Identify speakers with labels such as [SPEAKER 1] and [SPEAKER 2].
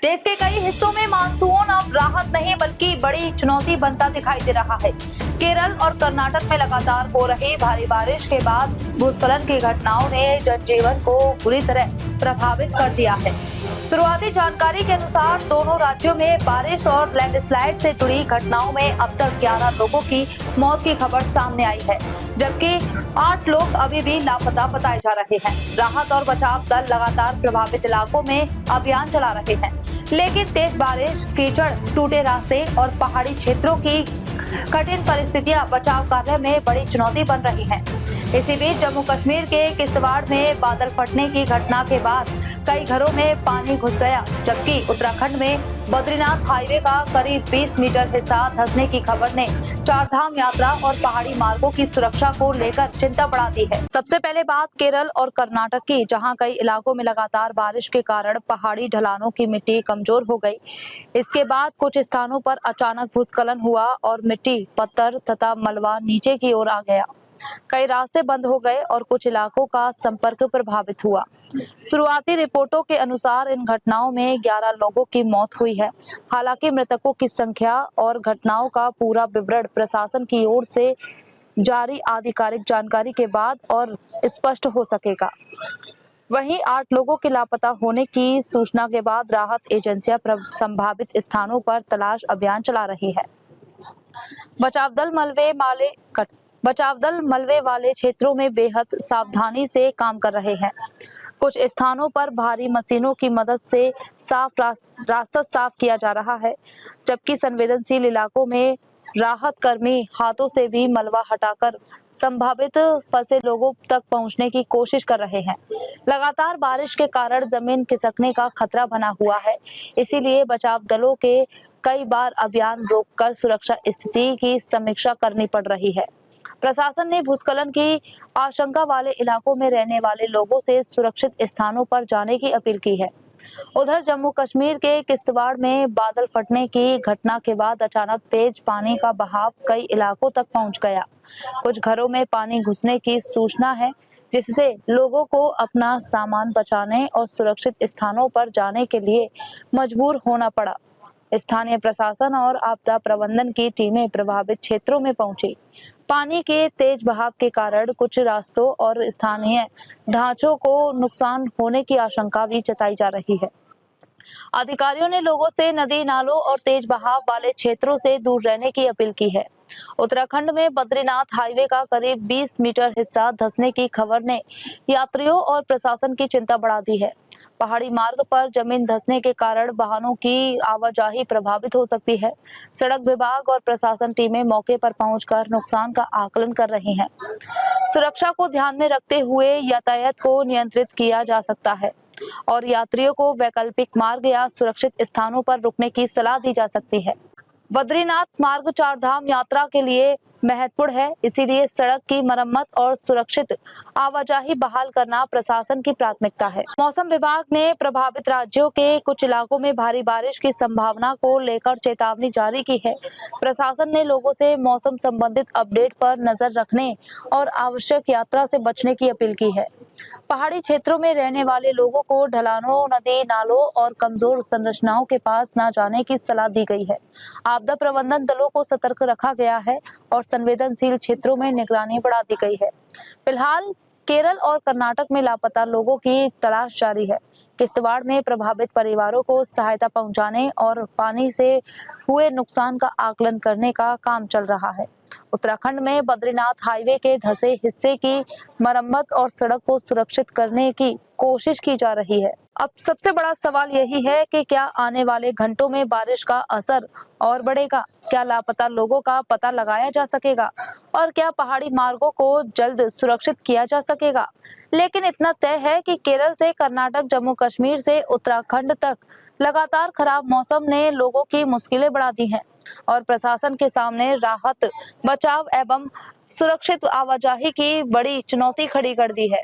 [SPEAKER 1] देश के कई हिस्सों में मानसून अब राहत नहीं बल्कि बड़ी चुनौती बनता दिखाई दे रहा है। केरल और कर्नाटक में लगातार हो रही भारी बारिश के बाद भूस्खलन की घटनाओं ने जनजीवन को बुरी तरह प्रभावित कर दिया है। शुरुआती जानकारी के अनुसार दोनों राज्यों में बारिश और लैंडस्लाइड से जुड़ी घटनाओं में अब तक 11 लोगों की मौत की खबर सामने आई है, जबकि 8 लोग अभी भी लापता बताए जा रहे हैं। राहत और बचाव दल लगातार प्रभावित इलाकों में अभियान चला रहे हैं, लेकिन तेज बारिश, कीचड़, टूटे रास्ते और पहाड़ी क्षेत्रों की कठिन परिस्थितियां बचाव कार्य में बड़ी चुनौती बन रही हैं। इसी बीच जम्मू कश्मीर के किश्तवाड़ में बादल फटने की घटना के बाद कई घरों में पानी घुस गया, जबकि उत्तराखंड में बद्रीनाथ हाईवे का करीब 20 मीटर हिस्सा धंसने की खबर ने चारधाम यात्रा और पहाड़ी मार्गों की सुरक्षा को लेकर चिंता बढ़ा दी है। सबसे पहले बात केरल और कर्नाटक की, जहां कई इलाकों में लगातार बारिश के कारण पहाड़ी ढलानों की मिट्टी कमजोर हो गई। इसके बाद कुछ स्थानों पर अचानक भूस्खलन हुआ और मिट्टी, पत्थर तथा मलबा नीचे की ओर आ गया। कई रास्ते बंद हो गए और कुछ इलाकों का संपर्क प्रभावित हुआ। शुरुआती रिपोर्टों के अनुसार इन घटनाओं में 11 लोगों की मौत हुई है। हालांकि मृतकों की संख्या और घटनाओं का पूरा विवरण प्रशासन की ओर से जारी आधिकारिक जानकारी के बाद और स्पष्ट हो सकेगा। वहीं 8 लोगों के लापता होने की सूचना के बाद राहत एजेंसियां संभावित स्थानों पर तलाश अभियान चला रही है। बचाव दल मलबे वाले क्षेत्रों में बेहद सावधानी से काम कर रहे हैं। कुछ स्थानों पर भारी मशीनों की मदद से रास्ता साफ किया जा रहा है, जबकि संवेदनशील इलाकों में राहत कर्मी हाथों से भी मलबा हटाकर संभावित फंसे लोगों तक पहुंचने की कोशिश कर रहे हैं। लगातार बारिश के कारण जमीन खिसकने का खतरा बना हुआ है, इसीलिए बचाव दलों के कई बार अभियान रोककर सुरक्षा स्थिति की समीक्षा करनी पड़ रही है। प्रशासन ने भूस्खलन की आशंका वाले इलाकों में रहने वाले लोगों से सुरक्षित स्थानों पर जाने की अपील की है। उधर जम्मू कश्मीर के किश्तवाड़ में बादल फटने की घटना के बाद अचानक तेज पानी का बहाव कई इलाकों तक पहुंच गया। कुछ घरों में पानी घुसने की सूचना है, जिससे लोगों को अपना सामान बचाने और सुरक्षित स्थानों पर जाने के लिए मजबूर होना पड़ा। स्थानीय प्रशासन और आपदा प्रबंधन की टीमें प्रभावित क्षेत्रों में पहुंची। पानी के तेज बहाव के कारण कुछ रास्तों और स्थानीय ढांचों को नुकसान होने की आशंका भी जताई जा रही है। अधिकारियों ने लोगों से नदी नालों और तेज बहाव वाले क्षेत्रों से दूर रहने की अपील की है। उत्तराखंड में बद्रीनाथ हाईवे का करीब 20 मीटर हिस्सा धंसने की खबर ने यात्रियों और प्रशासन की चिंता बढ़ा दी है। पहाड़ी मार्ग पर जमीन धंसने के कारण वाहनों की आवाजाही प्रभावित हो सकती है। सड़क विभाग और प्रशासन टीमें मौके पर पहुंचकर नुकसान का आकलन कर रही हैं। सुरक्षा को ध्यान में रखते हुए यातायात को नियंत्रित किया जा सकता है और यात्रियों को वैकल्पिक मार्ग या सुरक्षित स्थानों पर रुकने की सलाह दी जा सकती है। बद्रीनाथ मार्ग चारधाम यात्रा के लिए महत्वपूर्ण है, इसीलिए सड़क की मरम्मत और सुरक्षित आवाजाही बहाल करना प्रशासन की प्राथमिकता है। मौसम विभाग ने प्रभावित राज्यों के कुछ इलाकों में भारी बारिश की संभावना को लेकर चेतावनी जारी की है। प्रशासन ने लोगों से मौसम संबंधित अपडेट पर नजर रखने और आवश्यक यात्रा से बचने की अपील की है। पहाड़ी क्षेत्रों में रहने वाले लोगों को ढलानों, नदी नालों और कमजोर संरचनाओं के पास न जाने की सलाह दी गई है। आपदा प्रबंधन दलों को सतर्क रखा गया है और संवेदनशील क्षेत्रों में निगरानी बढ़ा दी गई है। फिलहाल केरल और कर्नाटक में लापता लोगों की तलाश जारी है। किश्तवाड़ में प्रभावित परिवारों को सहायता पहुंचाने और पानी से हुए नुकसान का आकलन करने का काम चल रहा है। उत्तराखंड में बद्रीनाथ हाईवे के धंसे हिस्से की मरम्मत और सड़क को सुरक्षित करने की कोशिश की जा रही है। अब सबसे बड़ा सवाल यही है कि क्या आने वाले घंटों में बारिश का असर और बढ़ेगा? क्या लापता लोगों का पता लगाया जा सकेगा और क्या पहाड़ी मार्गों को जल्द सुरक्षित किया जा सकेगा? लेकिन इतना तय है कि केरल से कर्नाटक, जम्मू कश्मीर से उत्तराखंड तक लगातार खराब मौसम ने लोगों की मुश्किलें बढ़ा दी हैं और प्रशासन के सामने राहत, बचाव एवं सुरक्षित आवाजाही की बड़ी चुनौती खड़ी कर दी है।